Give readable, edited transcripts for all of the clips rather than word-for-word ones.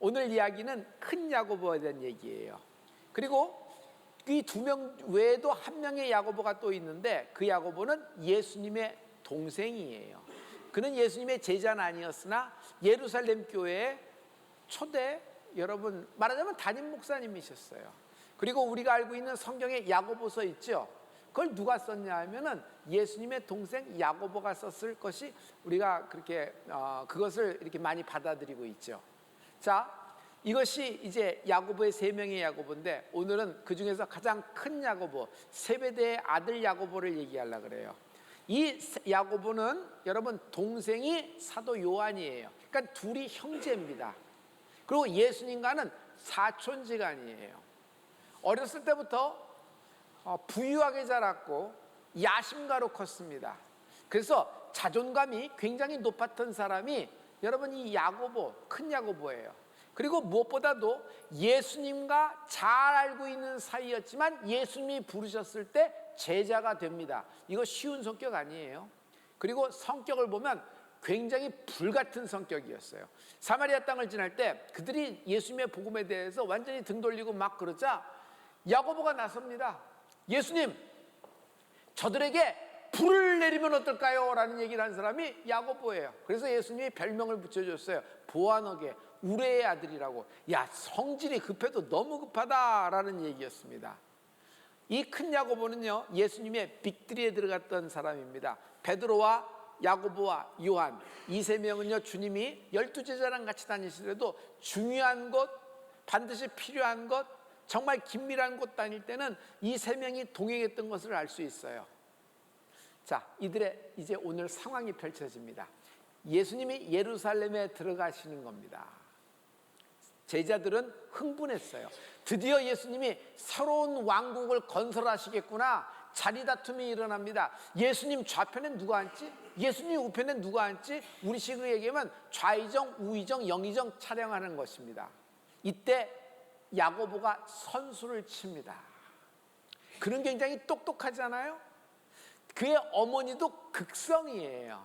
오늘 이야기는 큰 야고보에 대한 얘기예요. 그리고 이 두 명 외에도 한 명의 야고보가 또 있는데 그 야고보는 예수님의 동생이에요. 그는 예수님의 제자는 아니었으나 예루살렘 교회의 초대, 여러분 말하자면 담임 목사님이셨어요. 그리고 우리가 알고 있는 성경에 야고보서 있죠. 그걸 누가 썼냐 하면은 예수님의 동생 야고보가 썼을 것이 우리가 그렇게 그것을 이렇게 많이 받아들이고 있죠. 자, 이것이 이제 야고보의 세 명의 야고보인데 오늘은 그 중에서 가장 큰 야고보, 세베대의 아들 야고보를 얘기하려고 그래요. 이 야고보는 여러분 동생이 사도 요한이에요. 그러니까 둘이 형제입니다. 그리고 예수님과는 사촌지간이에요. 어렸을 때부터 부유하게 자랐고 야심가로 컸습니다. 그래서 자존감이 굉장히 높았던 사람이 여러분 이 야고보, 큰 야고보예요. 그리고 무엇보다도 예수님과 잘 알고 있는 사이였지만 예수님이 부르셨을 때 제자가 됩니다. 이거 쉬운 성격 아니에요. 그리고 성격을 보면 굉장히 불같은 성격이었어요. 사마리아 땅을 지날 때 그들이 예수님의 복음에 대해서 완전히 등 돌리고 막 그러자 야고보가 나섭니다. 예수님, 저들에게 불을 내리면 어떨까요? 라는 얘기를 한 사람이 야고보예요. 그래서 예수님이 별명을 붙여줬어요. 보아너게, 우레의 아들이라고. 야, 성질이 급해도 너무 급하다라는 얘기였습니다. 이 큰 야고보는요, 예수님의 빅3에 들어갔던 사람입니다. 베드로와 야고보와 요한, 이 세 명은요, 주님이 12제자랑 같이 다니시더라도 중요한 곳, 반드시 필요한 곳, 정말 긴밀한 곳 다닐 때는 이 세 명이 동행했던 것을 알 수 있어요. 자, 이들의 이제 오늘 상황이 펼쳐집니다. 예수님이 예루살렘에 들어가시는 겁니다. 제자들은 흥분했어요. 드디어 예수님이 새로운 왕국을 건설하시겠구나. 자리 다툼이 일어납니다. 예수님 좌편엔 누가 앉지? 예수님 우편엔 누가 앉지? 우리 식으로 얘기하면 좌의정, 우의정, 영의정 촬영하는 것입니다. 이때 야고보가 선수를 칩니다. 그는 굉장히 똑똑하잖아요. 그의 어머니도 극성이에요.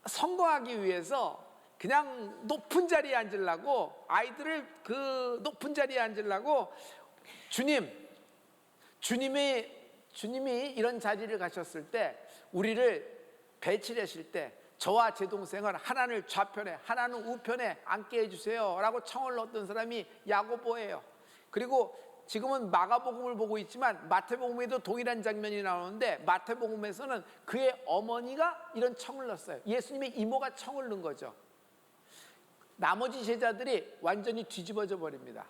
성공하기 위해서 그냥 높은 자리에 앉으려고, 아이들을 그 높은 자리에 앉으려고 주님이 이런 자리를 가셨을 때, 우리를 배치를 하실 때 저와 제 동생을 하나는 좌편에 하나는 우편에 앉게 해주세요 라고 청을 넣었던 사람이 야고보예요. 그리고 지금은 마가복음을 보고 있지만 마태복음에도 동일한 장면이 나오는데 마태복음에서는 그의 어머니가 이런 청을 넣었어요. 예수님의 이모가 청을 넣은 거죠. 나머지 제자들이 완전히 뒤집어져 버립니다.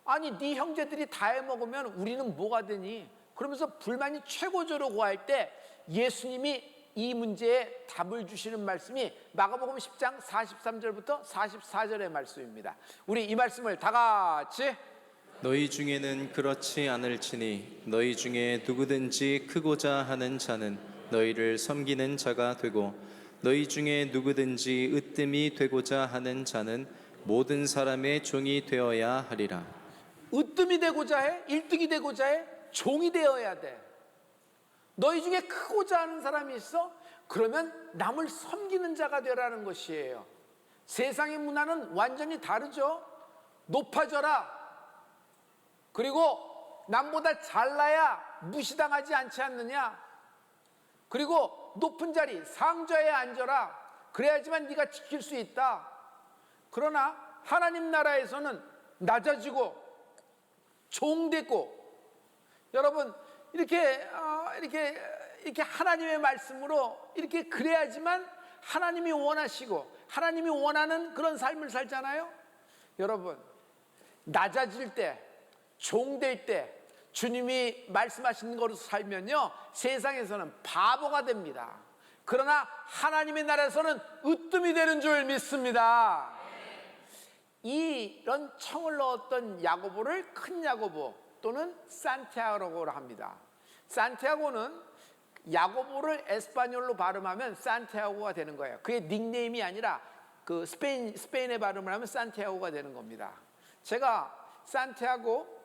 아니, 네 형제들이 다 해먹으면 우리는 뭐가 되니? 그러면서 불만이 최고조로 고할 때 예수님이 이 문제에 답을 주시는 말씀이 마가복음 10장 43절부터 44절의 말씀입니다. 우리 이 말씀을 다 같이, 너희 중에는 그렇지 않을지니 너희 중에 누구든지 크고자 하는 자는 너희를 섬기는 자가 되고 너희 중에 누구든지 으뜸이 되고자 하는 자는 모든 사람의 종이 되어야 하리라. 으뜸이 되고자 해? 1등이 되고자 해? 종이 되어야 돼. 너희 중에 크고자 하는 사람이 있어? 그러면 남을 섬기는 자가 되라는 것이에요. 세상의 문화는 완전히 다르죠. 높아져라. 그리고 남보다 잘나야 무시당하지 않지 않느냐. 그리고 높은 자리, 상좌에 앉아라. 그래야지만 네가 지킬 수 있다. 그러나 하나님 나라에서는 낮아지고 종되고, 여러분 이렇게 하나님의 말씀으로 이렇게 그래야지만 하나님이 원하시고 하나님이 원하는 그런 삶을 살잖아요. 여러분, 낮아질 때, 종될 때 주님이 말씀하시는 것으로 살면요, 세상에서는 바보가 됩니다. 그러나 하나님의 나라에서는 으뜸이 되는 줄 믿습니다. 이런 청을 넣었던 야고보를 큰 야고보 또는 산티아고라고 합니다. 산티아고는 야고보를 에스파뇰로 발음하면 산티아고가 되는 거예요. 그의 닉네임이 아니라 그 스페인의 발음을 하면 산티아고가 되는 겁니다. 제가 산티아고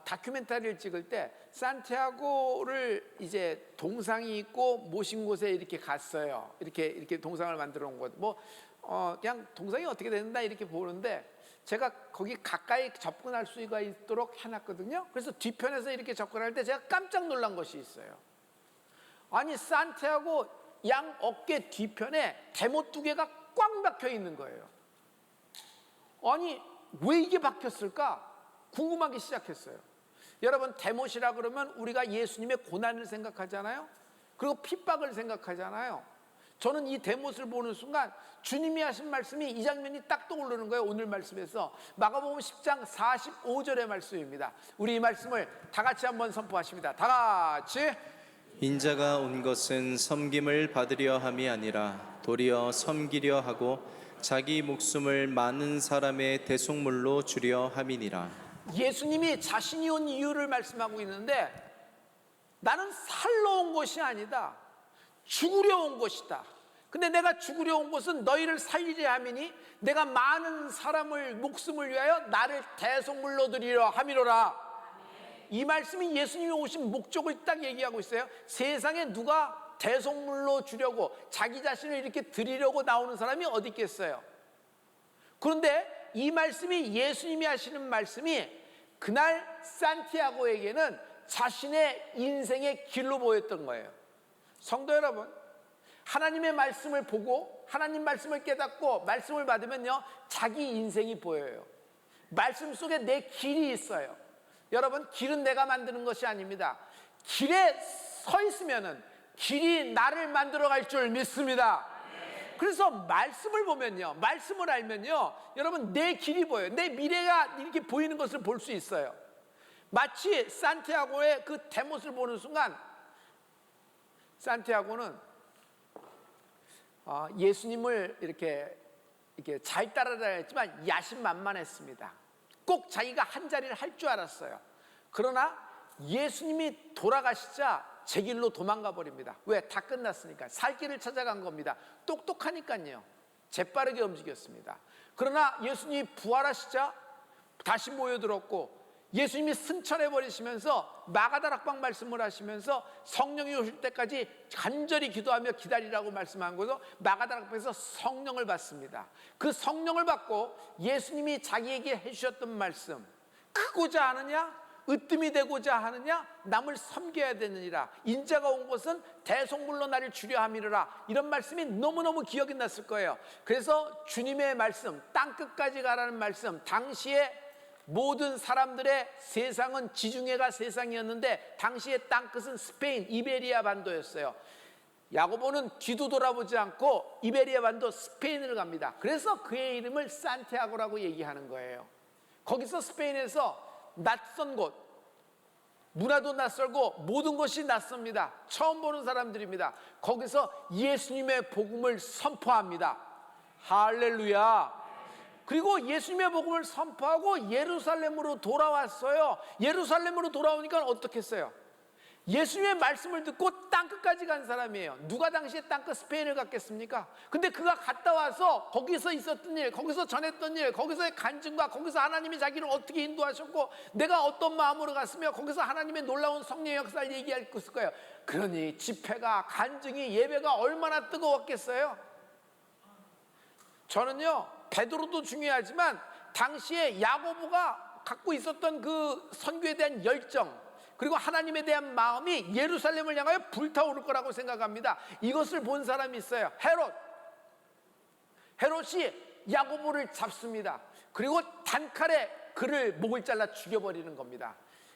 다큐멘터리를 찍을 때 산티아고를 이제 동상이 있고 모신 곳에 이렇게 갔어요. 이렇게 동상을 만들어 놓은 곳. 그냥 동생이 어떻게 된다 이렇게 보는데 제가 거기 가까이 접근할 수가 있도록 해놨거든요. 그래서 뒤편에서 이렇게 접근할 때 제가 깜짝 놀란 것이 있어요. 아니 산티아고 양 어깨 뒤편에 대못 두 개가 꽉 박혀 있는 거예요. 아니 왜 이게 박혔을까 궁금하기 시작했어요. 여러분 대못이라 그러면 우리가 예수님의 고난을 생각하잖아요. 그리고 핍박을 생각하잖아요. 저는 이 대못을 보는 순간 주님이 하신 말씀이 이 장면이 딱 떠오르는 거예요. 오늘 말씀에서 마가복음 10장 45절의 말씀입니다. 우리 이 말씀을 다 같이 한번 선포하십니다. 다 같이. 인자가 온 것은 섬김을 받으려 함이 아니라 도리어 섬기려 하고 자기 목숨을 많은 사람의 대속물로 주려 함이니라. 예수님이 자신이 온 이유를 말씀하고 있는데 나는 살러 온 것이 아니다. 죽으려 온 것이다. 근데 내가 죽으려 온 것은 너희를 살리려 함이니 내가 많은 사람을 목숨을 위하여 나를 대속물로 드리려 함이로라. 이 말씀이 예수님이 오신 목적을 딱 얘기하고 있어요. 세상에 누가 대속물로 주려고 자기 자신을 이렇게 드리려고 나오는 사람이 어디 있겠어요. 그런데 이 말씀이 예수님이 하시는 말씀이 그날 산티아고에게는 자신의 인생의 길로 보였던 거예요. 성도 여러분, 하나님의 말씀을 보고 하나님 말씀을 깨닫고 말씀을 받으면요 자기 인생이 보여요. 말씀 속에 내 길이 있어요. 여러분 길은 내가 만드는 것이 아닙니다. 길에 서 있으면은 길이 나를 만들어 갈 줄 믿습니다. 그래서 말씀을 보면요 말씀을 알면요 여러분 내 길이 보여요. 내 미래가 이렇게 보이는 것을 볼 수 있어요. 마치 산티아고의 그 대못을 보는 순간 산티아고는 예수님을 이렇게 잘 따라다녔지만 야심만만했습니다. 꼭 자기가 한 자리를 할 줄 알았어요. 그러나 예수님이 돌아가시자 제 길로 도망가 버립니다. 왜? 다 끝났으니까. 살 길을 찾아간 겁니다. 똑똑하니까요. 재빠르게 움직였습니다. 그러나 예수님이 부활하시자 다시 모여들었고 예수님이 승천해 버리시면서 마가다락방 말씀을 하시면서 성령이 오실 때까지 간절히 기도하며 기다리라고 말씀한 거죠. 마가다락방에서 성령을 받습니다. 그 성령을 받고 예수님이 자기에게 해주셨던 말씀, 크고자 하느냐 으뜸이 되고자 하느냐 남을 섬겨야 되느니라. 인자가 온 것은 대속물로 나를 주려 함이라. 이런 말씀이 너무너무 기억이 났을 거예요. 그래서 주님의 말씀 땅끝까지 가라는 말씀, 당시에 모든 사람들의 세상은 지중해가 세상이었는데 당시의 땅끝은 스페인 이베리아 반도였어요. 야고보는 뒤도 돌아보지 않고 이베리아 반도 스페인을 갑니다. 그래서 그의 이름을 산티아고라고 얘기하는 거예요. 거기서 스페인에서 낯선 곳, 문화도 낯설고 모든 것이 낯섭니다. 처음 보는 사람들입니다. 거기서 예수님의 복음을 선포합니다. 할렐루야. 그리고 예수님의 복음을 선포하고 예루살렘으로 돌아왔어요. 예루살렘으로 돌아오니까 어떻게 했어요? 예수님의 말씀을 듣고 땅끝까지 간 사람이에요. 누가 당시에 땅끝 스페인을 갔겠습니까? 근데 그가 갔다 와서 거기서 있었던 일, 거기서 전했던 일, 거기서의 간증과 거기서 하나님이 자기를 어떻게 인도하셨고 내가 어떤 마음으로 갔으며 거기서 하나님의 놀라운 성령의 역사를 얘기할 거예요. 그러니 집회가, 간증이, 예배가 얼마나 뜨거웠겠어요? 저는요 베드로도 중요하지만 당시에 야고보가 갖고 있었던 그 선교에 대한 열정 그리고 하나님에 대한 마음이 예루살렘을 향하여 불타오를 거라고 생각합니다. 이것을 본 사람이 있어요. 헤롯이 야고보를 잡습니다. 그리고 단칼에 그를 목을 잘라 죽여버리는 겁니다.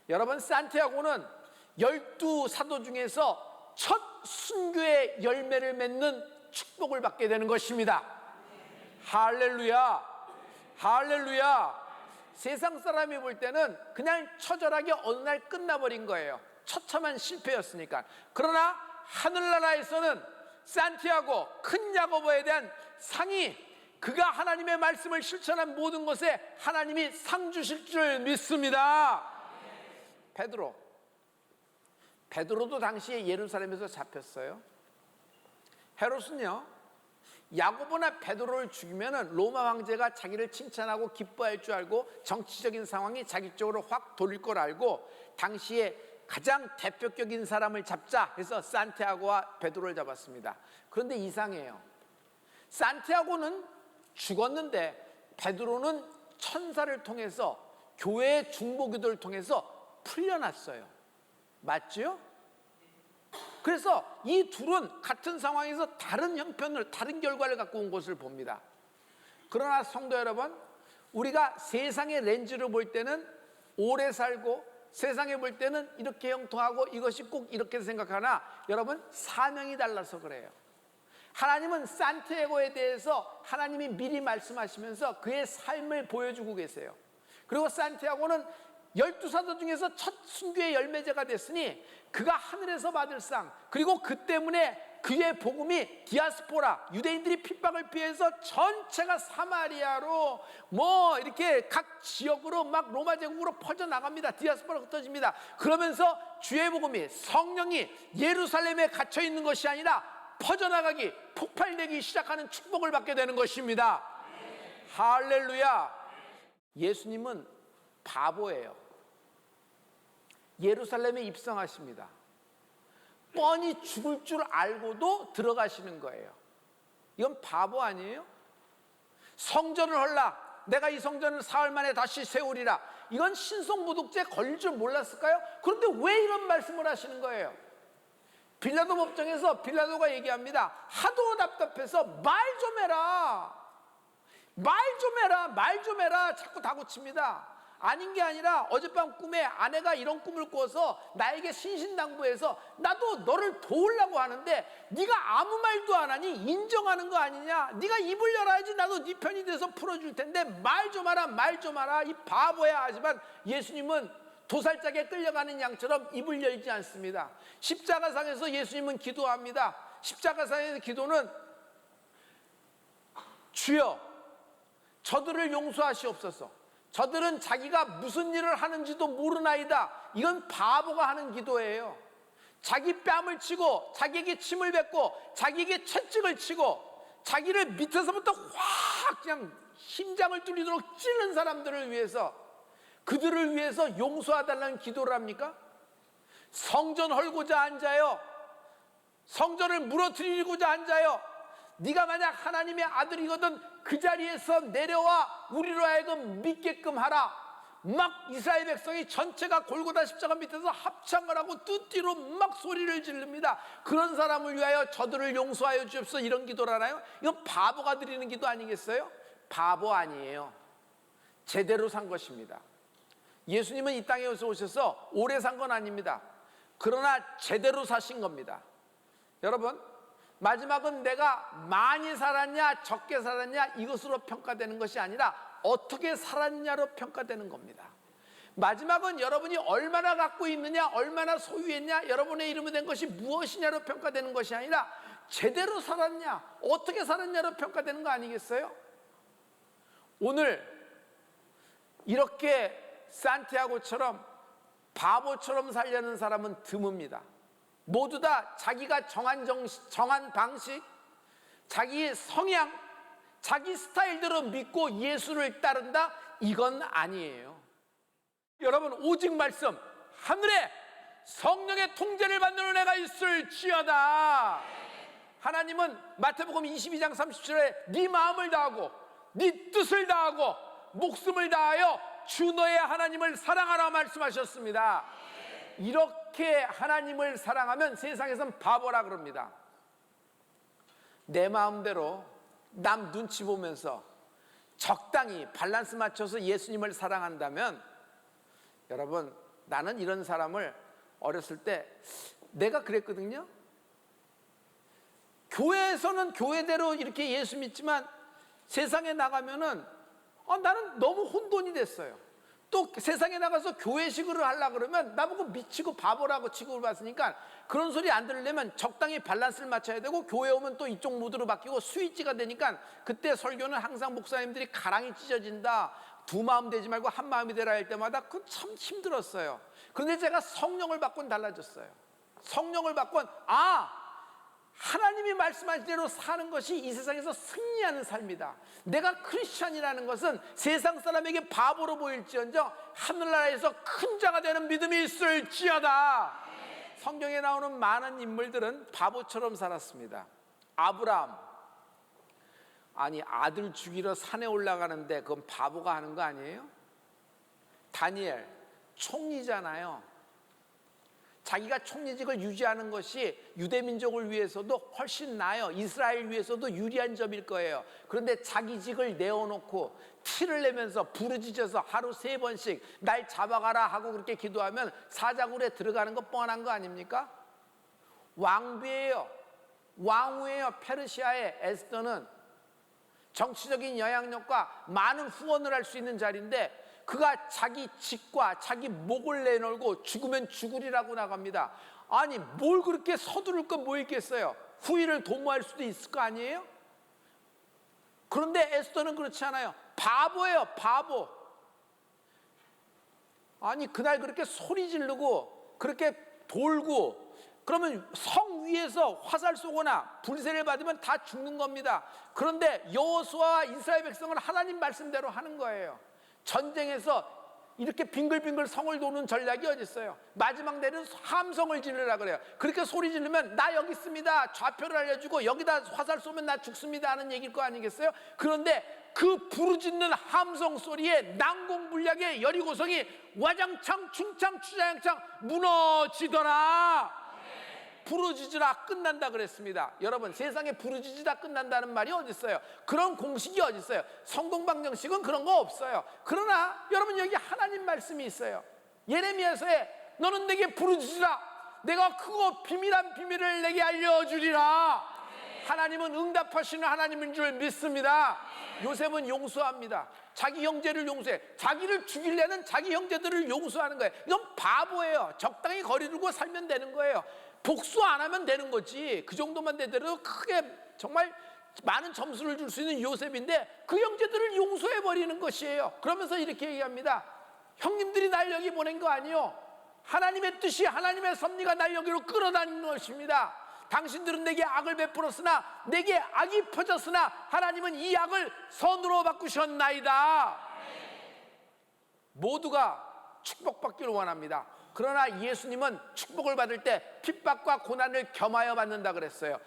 여러분 산티아고는 12사도 중에서 첫 순교의 열매를 맺는 축복을 받게 되는 것입니다. 할렐루야, 할렐루야. 세상 사람이 볼 때는 그냥 처절하게 어느 날 끝나버린 거예요. 처참한 실패였으니까. 그러나 하늘나라에서는 산티아고, 큰 야고보에 대한 상이 그가 하나님의 말씀을 실천한 모든 것에 하나님이 상 주실 줄 믿습니다. 베드로도 당시에 예루살렘에서 잡혔어요. 헤롯은요 야고보나 베드로를 죽이면 로마 황제가 자기를 칭찬하고 기뻐할 줄 알고 정치적인 상황이 자기 쪽으로 확 돌릴 걸 알고 당시에 가장 대표격인 사람을 잡자 해서 산티아고와 베드로를 잡았습니다. 그런데 이상해요. 산티아고는 죽었는데 베드로는 천사를 통해서 교회의 중보기도를 통해서 풀려났어요. 맞죠? 그래서 이 둘은 같은 상황에서 다른 형편을, 다른 결과를 갖고 온 것을 봅니다. 그러나 성도 여러분, 우리가 세상의 렌즈로 볼 때는 오래 살고 세상에 볼 때는 이렇게 형통하고 이것이 꼭 이렇게 생각하나 여러분, 사명이 달라서 그래요. 하나님은 산티아고에 대해서 하나님이 미리 말씀하시면서 그의 삶을 보여주고 계세요. 그리고 산티아고는 12사도 중에서 첫 순교의 열매제가 됐으니 그가 하늘에서 받을 상, 그리고 그 때문에 그의 복음이 디아스포라, 유대인들이 핍박을 피해서 전체가 사마리아로 이렇게 각 지역으로 막 로마 제국으로 퍼져나갑니다. 디아스포라가 흩어집니다. 그러면서 주의 복음이, 성령이 예루살렘에 갇혀 있는 것이 아니라 퍼져나가기, 폭발되기 시작하는 축복을 받게 되는 것입니다. 할렐루야. 예수님은 바보예요. 예루살렘에 입성하십니다. 뻔히 죽을 줄 알고도 들어가시는 거예요. 이건 바보 아니에요? 성전을 헐라, 내가 이 성전을 사흘 만에 다시 세우리라. 이건 신성모독죄에 걸릴 줄 몰랐을까요? 그런데 왜 이런 말씀을 하시는 거예요? 빌라도 법정에서 빌라도가 얘기합니다. 하도 답답해서 말 좀 해라, 말 좀 해라 자꾸 다그칩니다. 아닌 게 아니라 어젯밤 꿈에 아내가 이런 꿈을 꿔서 나에게 신신당부해서 나도 너를 도우려고 하는데 네가 아무 말도 안 하니 인정하는 거 아니냐, 네가 입을 열어야지 나도 네 편이 돼서 풀어줄 텐데 말 좀 하라, 이 바보야. 하지만 예수님은 도살장에 끌려가는 양처럼 입을 열지 않습니다. 십자가상에서 예수님은 기도합니다. 십자가상에서 기도는 주여 저들을 용서하시옵소서, 저들은 자기가 무슨 일을 하는지도 모르나이다. 이건 바보가 하는 기도예요. 자기 뺨을 치고 자기에게 침을 뱉고 자기에게 채찍을 치고 자기를 밑에서부터 확 그냥 심장을 뚫리도록 찌른 사람들을 위해서, 그들을 위해서 용서해달라는 기도를 합니까? 성전 헐고자 앉아요, 성전을 무너뜨리고자 앉아요. 네가 만약 하나님의 아들이거든 그 자리에서 내려와 우리로 하여금 믿게끔 하라. 막 이스라엘 백성이 전체가 골고다 십자가 밑에서 합창을 하고 뚜띠로 막 소리를 지릅니다. 그런 사람을 위하여 저들을 용서하여 주옵소서, 이런 기도를 하나요? 이건 바보가 드리는 기도 아니겠어요? 바보 아니에요. 제대로 산 것입니다. 예수님은 이 땅에 오셔서 오래 산 건 아닙니다. 그러나 제대로 사신 겁니다. 여러분, 마지막은 내가 많이 살았냐 적게 살았냐 이것으로 평가되는 것이 아니라 어떻게 살았냐로 평가되는 겁니다. 마지막은 여러분이 얼마나 갖고 있느냐, 얼마나 소유했냐, 여러분의 이름이 된 것이 무엇이냐로 평가되는 것이 아니라 제대로 살았냐, 어떻게 살았냐로 평가되는 거 아니겠어요? 오늘 이렇게 산티아고처럼 바보처럼 살려는 사람은 드뭅니다. 모두 다 자기가 정한 방식, 자기의 성향, 자기 스타일대로 믿고 예수를 따른다? 이건 아니에요. 여러분, 오직 말씀, 하늘에 성령의 통제를 받는 은혜가 있을지어다. 하나님은 마태복음 22장 37절에 네 마음을 다하고 네 뜻을 다하고 목숨을 다하여 주 너의 하나님을 사랑하라 말씀하셨습니다. 이렇게 하나님을 사랑하면 세상에선 바보라 그럽니다. 내 마음대로 남 눈치 보면서 적당히 밸런스 맞춰서 예수님을 사랑한다면, 여러분, 나는 이런 사람을 어렸을 때 내가 그랬거든요. 교회에서는 교회대로 이렇게 예수 믿지만 세상에 나가면은 나는 너무 혼돈이 됐어요. 또 세상에 나가서 교회식으로 하려고 그러면 나보고 미치고 바보라고 취급을 받으니까 그런 소리 안 들으려면 적당히 밸런스를 맞춰야 되고, 교회 오면 또 이쪽 무드로 바뀌고 스위치가 되니까 그때 설교는 항상 목사님들이 가랑이 찢어진다, 두 마음 되지 말고 한 마음이 되라 할 때마다 그 참 힘들었어요. 그런데 제가 성령을 받고는 달라졌어요. 성령을 받고는 하나님이 말씀하신 대로 사는 것이 이 세상에서 승리하는 삶이다. 내가 크리스찬이라는 것은 세상 사람에게 바보로 보일지언정 하늘나라에서 큰 자가 되는 믿음이 있을지어다. 성경에 나오는 많은 인물들은 바보처럼 살았습니다. 아브라함, 아니, 아들 죽이러 산에 올라가는데 그건 바보가 하는 거 아니에요? 다니엘 총리잖아요. 자기가 총리직을 유지하는 것이 유대민족을 위해서도 훨씬 나아요. 이스라엘 위해서도 유리한 점일 거예요. 그런데 자기 직을 내어놓고 티를 내면서 부르짖어서 하루 3번씩 날 잡아가라 하고 그렇게 기도하면 사자굴에 들어가는 거 뻔한 거 아닙니까? 왕비예요. 왕후예요. 페르시아의 에스더는 정치적인 영향력과 많은 후원을 할 수 있는 자리인데 그가 자기 직과 자기 목을 내놓고 죽으면 죽으리라고 나갑니다. 아니, 뭘 그렇게 서두를 건 뭐 있겠어요? 후위를 도모할 수도 있을 거 아니에요? 그런데 에스더는 그렇지 않아요. 바보예요, 바보. 아니, 그날 그렇게 소리 지르고 그렇게 돌고 그러면 성 위에서 화살 쏘거나 불세를 받으면 다 죽는 겁니다. 그런데 여호수아와 이스라엘 백성은 하나님 말씀대로 하는 거예요. 전쟁에서 이렇게 빙글빙글 성을 도는 전략이 어디 있어요? 마지막 때는 함성을 지르라 그래요. 그렇게 소리 지르면 나 여기 있습니다, 좌표를 알려주고 여기다 화살 쏘면 나 죽습니다 하는 얘기일 거 아니겠어요? 그런데 그 부르짖는 함성 소리에 난공불락의 여리고성이 와장창 충창 추자양창 무너지더라. 부르짖으라 끝난다 그랬습니다. 여러분, 세상에 부르짖으라 끝난다는 말이 어디 있어요? 그런 공식이 어디 있어요? 성공방정식은 그런 거 없어요. 그러나 여러분, 여기 하나님 말씀이 있어요. 예레미야서에 너는 내게 부르짖으라, 내가 크고 비밀한 비밀을 내게 알려주리라. 하나님은 응답하시는 하나님인 줄 믿습니다. 요셉은 용서합니다. 자기 형제를 용서해. 자기를 죽이려는 자기 형제들을 용서하는 거예요. 이건 바보예요. 적당히 거리 두고 살면 되는 거예요. 복수 안 하면 되는 거지. 그 정도만 되더라도 크게 정말 많은 점수를 줄 수 있는 요셉인데 그 형제들을 용서해 버리는 것이에요. 그러면서 이렇게 얘기합니다. 형님들이 날 여기 보낸 거 아니요, 하나님의 뜻이, 하나님의 섭리가 날 여기로 끌어다니는 것입니다. 당신들은 내게 악을 베풀었으나 내게 악이 퍼졌으나 하나님은 이 악을 선으로 바꾸셨나이다. 모두가 축복받기를 원합니다. 그러나 예수님은 축복을 받을 때 핍박과 고난을 겸하여 받는다 그랬어요.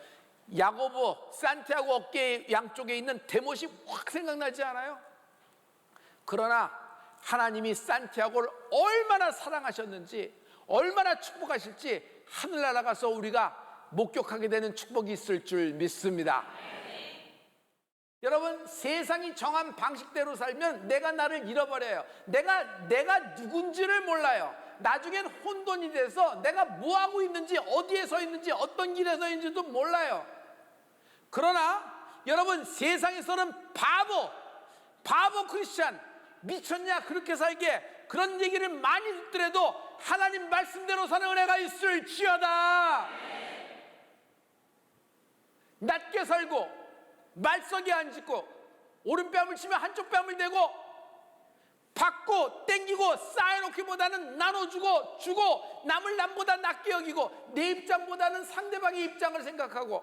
야고보, 산티아고 어깨 양쪽에 있는 대못이 확 생각나지 않아요? 그러나 하나님이 산티아고를 얼마나 사랑하셨는지, 얼마나 축복하실지 하늘나라 가서 우리가 목격하게 되는 축복이 있을 줄 믿습니다. 여러분, 세상이 정한 방식대로 살면 내가 나를 잃어버려요. 내가 누군지를 몰라요. 나중엔 혼돈이 돼서 내가 뭐하고 있는지, 어디에 서 있는지, 어떤 길에 서 있는지도 몰라요. 그러나 여러분, 세상에서는 바보 크리스찬, 미쳤냐 그렇게 살게, 그런 얘기를 많이 듣더라도 하나님 말씀대로 사는 은혜가 있을지어다. 낮게 살고 말석에 안 짚고 오른뺨을 치면 한쪽 뺨을 대고 받고 땡기고 쌓여놓기보다는 나눠주고 주고 남을 남보다 낮게 여기고 내 입장보다는 상대방의 입장을 생각하고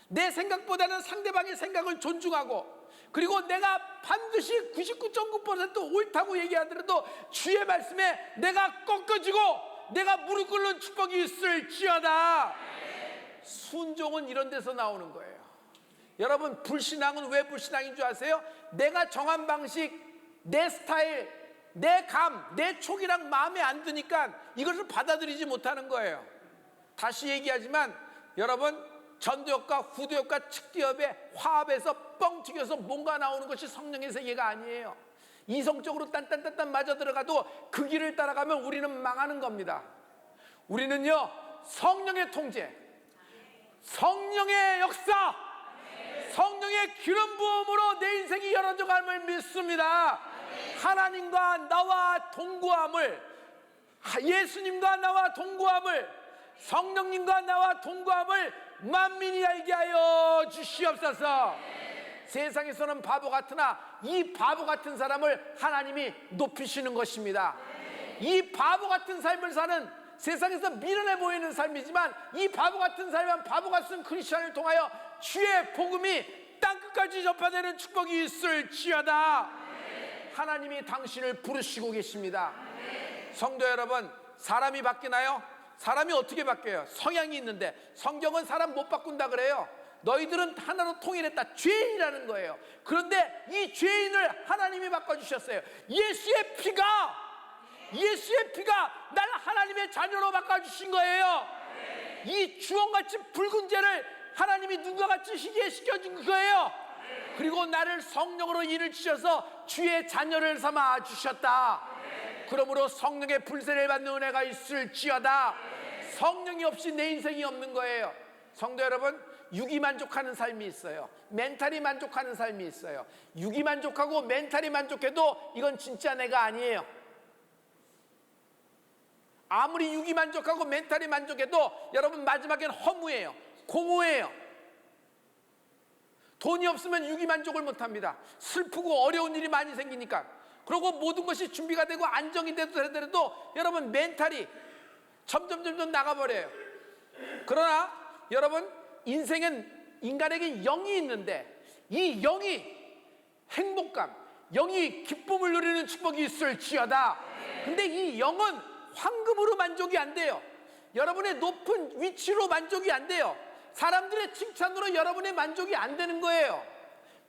내 생각보다는 상대방의 생각을 존중하고, 그리고 내가 반드시 99.9% 옳다고 얘기하더라도 주의 말씀에 내가 꺾어지고 내가 무릎 꿇는 축복이 있을지어다. 순종은 이런 데서 나오는 거예요. 여러분, 불신앙은 왜 불신앙인 줄 아세요? 내가 정한 방식, 내 스타일, 내 감, 내 촉이랑 마음에 안 드니까 이것을 받아들이지 못하는 거예요. 다시 얘기하지만 여러분, 전도협과 후도협과 측도협의 화합에서 뻥 튀겨서 뭔가 나오는 것이 성령의 세계가 아니에요. 이성적으로 딴딴딴딴 맞아 들어가도 그 길을 따라가면 우리는 망하는 겁니다. 우리는요, 성령의 통제, 성령의 역사, 성령의 기름 부음으로 내 인생이 열어져 감을 믿습니다. 하나님과 나와 동거함을, 예수님과 나와 동거함을, 성령님과 나와 동거함을 만민이 알게 하여 주시옵소서. 세상에서는 바보 같으나 이 바보 같은 사람을 하나님이 높이시는 것입니다. 이 바보 같은 삶을 사는, 세상에서 미련해 보이는 삶이지만 이 바보 같은 삶은 바보 같은 크리스천을 통하여 주의 복음이 땅끝까지 전파되는 축복이 있을지어다. 하나님이 당신을 부르시고 계십니다. 성도 여러분, 사람이 바뀌나요? 사람이 어떻게 바뀌어요? 성향이 있는데 성경은 사람 못 바꾼다 그래요. 너희들은 하나로 통일했다. 죄인이라는 거예요. 그런데 이 죄인을 하나님이 바꿔주셨어요. 예수의 피가 날 하나님의 자녀로 바꿔주신 거예요. 이 주홍같이 붉은 죄를 하나님이 눈과 같이 희게 시켜준 거예요. 그리고 나를 성령으로 이를 주셔서 주의 자녀를 삼아 주셨다. 그러므로 성령의 불세를 받는 은혜가 있을지어다. 성령이 없이 내 인생이 없는 거예요. 성도 여러분, 육이 만족하는 삶이 있어요. 멘탈이 만족하는 삶이 있어요. 육이 만족하고 멘탈이 만족해도 이건 진짜 내가 아니에요. 아무리 육이 만족하고 멘탈이 만족해도 여러분 마지막엔 허무해요. 공허해요. 돈이 없으면 육이 만족을 못합니다. 슬프고 어려운 일이 많이 생기니까. 그리고 모든 것이 준비가 되고 안정이 되더라도 여러분 멘탈이 점점 나가버려요. 그러나 여러분, 인생은 인간에게 영이 있는데 이 영이 행복감, 영이 기쁨을 누리는 축복이 있을지어다. 근데 이 영은 황금으로 만족이 안 돼요. 여러분의 높은 위치로 만족이 안 돼요. 사람들의 칭찬으로 여러분의 만족이 안 되는 거예요.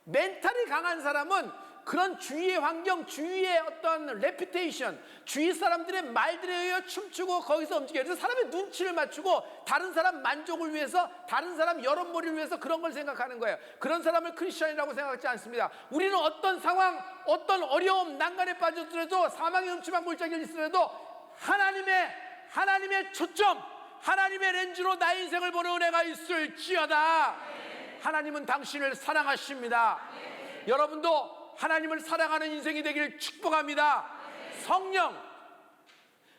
멘탈이 강한 사람은 그런 주위의 환경, 주위의 어떤 레퓨테이션, 주위 사람들의 말들에 의해 춤추고 거기서 움직여요. 그래서 사람의 눈치를 맞추고 다른 사람 만족을 위해서, 다른 사람 여론몰이를 위해서 그런 걸 생각하는 거예요. 그런 사람을 크리스천이라고 생각하지 않습니다. 우리는 어떤 상황, 어떤 어려움, 난간에 빠졌더라도, 사망의 음침한 골짜기에 있더라도 하나님의 초점, 하나님의 렌즈로 나의 인생을 보는 은혜가 있을지어다. 하나님은 당신을 사랑하십니다. 여러분도 하나님을 사랑하는 인생이 되기를 축복합니다.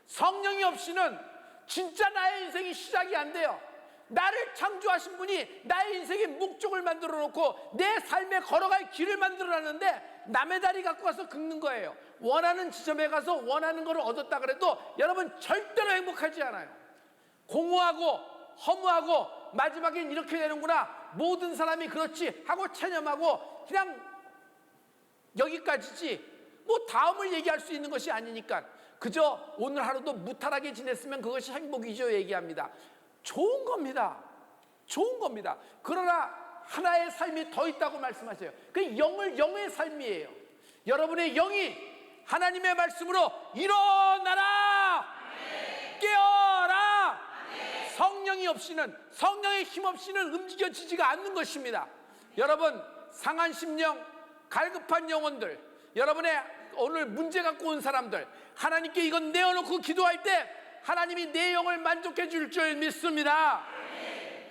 성령이 없이는 진짜 나의 인생이 시작이 안 돼요. 나를 창조하신 분이 나의 인생의 목적을 만들어 놓고 내 삶에 걸어갈 길을 만들어 놨는데 남의 다리 갖고 가서 긁는 거예요. 원하는 지점에 가서 원하는 것을 얻었다 그래도 여러분 절대로 행복하지 않아요. 공허하고 허무하고 마지막엔 이렇게 되는구나, 모든 사람이 그렇지 하고 체념하고 그냥 여기까지지 뭐 다음을 얘기할 수 있는 것이 아니니까 그저 오늘 하루도 무탈하게 지냈으면 그것이 행복이죠 얘기합니다. 좋은 겁니다. 그러나 하나의 삶이 더 있다고 말씀하세요. 그 영의 삶이에요. 여러분의 영이 하나님의 말씀으로 일어나라, 깨어라. 성령이 없이는, 성령의 힘 없이는 움직여지지가 않는 것입니다. 여러분, 상한 심령, 갈급한 영혼들, 여러분의 오늘 문제 갖고 온 사람들, 하나님께 이건 내어놓고 기도할 때 하나님이 내 영을 만족해 줄 줄 믿습니다.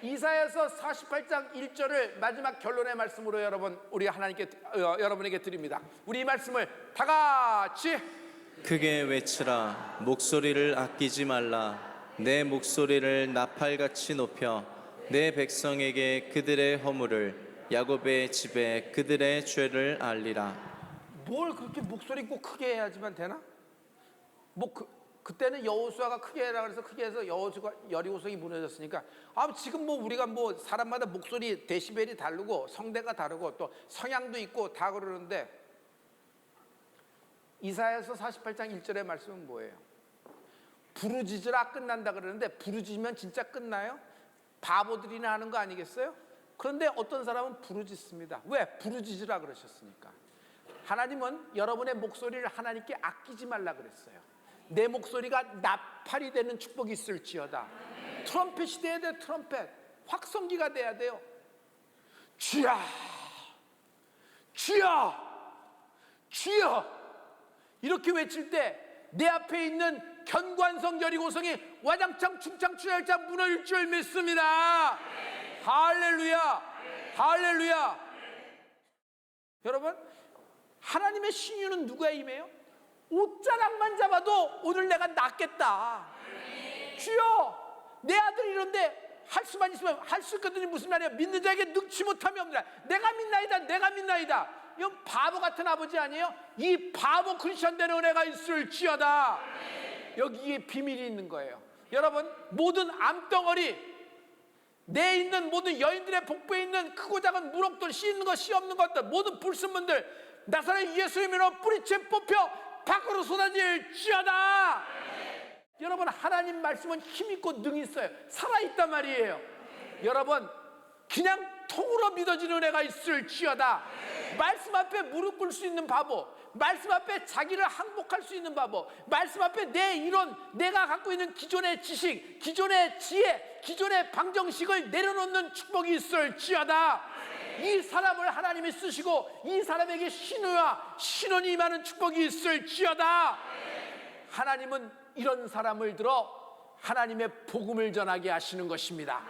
이사야서 48장 1절을 마지막 결론의 말씀으로 여러분에게 드립니다. 우리 이 말씀을 다 같이 크게 외치라. 목소리를 아끼지 말라. 내 목소리를 나팔같이 높여 내 백성에게 그들의 허물을, 야곱의 집에 그들의 죄를 알리라. 뭘 그렇게 목소리 꼭 크게 해야지만 되나? 그때는 여호수아가 크게 해라 그래서 크게 해서 여리고성이 무너졌으니까 지금 우리가 사람마다 목소리 데시벨이 다르고 성대가 다르고 또 성향도 있고 다 그러는데, 이사야서 48장 1절의 말씀은 뭐예요? 부르짖으라 끝난다 그러는데 부르짖으면 진짜 끝나요? 바보들이나 하는 거 아니겠어요? 그런데 어떤 사람은 부르짖습니다. 왜? 부르짖으라 그러셨으니까. 하나님은 여러분의 목소리를 하나님께 아끼지 말라 그랬어요. 내 목소리가 나팔이 되는 축복이 있을지어다. 트럼펫이 돼야 돼. 트럼펫 확성기가 돼야 돼요. 주야, 주여, 주여 이렇게 외칠 때 내 앞에 있는 견관성 여리고성이 와장창 충창 출혈장 무너질 줄 믿습니다. 할렐루야, 할렐루야. 여러분, 하나님의 신유는 누구에 임해요? 옷자락만 잡아도 오늘 내가 낫겠다. 주여, 내 아들이 이런데 할 수만 있으면 할 수 있거든요. 무슨 말이에요? 믿는 자에게 능치 못함이 없느라. 내가 믿나이다, 내가 믿나이다. 이건 바보 같은 아버지 아니에요? 이 바보 크리스천 되는 은혜가 있을지어다. 여기에 비밀이 있는 거예요. 여러분, 모든 암덩어리, 내 있는 모든 여인들의 복부에 있는 크고 작은 무럭들, 씨 있는 것, 씨 없는 것들, 모든 불순물들 나사렛 예수님으로 뿌리채 뽑혀 밖으로 쏟아질지어다. 여러분, 하나님 말씀은 힘있고 능이 있어요. 살아있단 말이에요. 여러분, 그냥 통으로 믿어지는 은혜가 있을지어다. 말씀 앞에 무릎 꿇을 수 있는 바보, 말씀 앞에 자기를 항복할 수 있는 바보, 말씀 앞에 내 이론, 내가 갖고 있는 기존의 지식, 기존의 지혜, 기존의 방정식을 내려놓는 축복이 있을지어다. 이 사람을 하나님이 쓰시고 이 사람에게 신유와 신원이 임하는 축복이 있을지어다. 하나님은 이런 사람을 들어 하나님의 복음을 전하게 하시는 것입니다.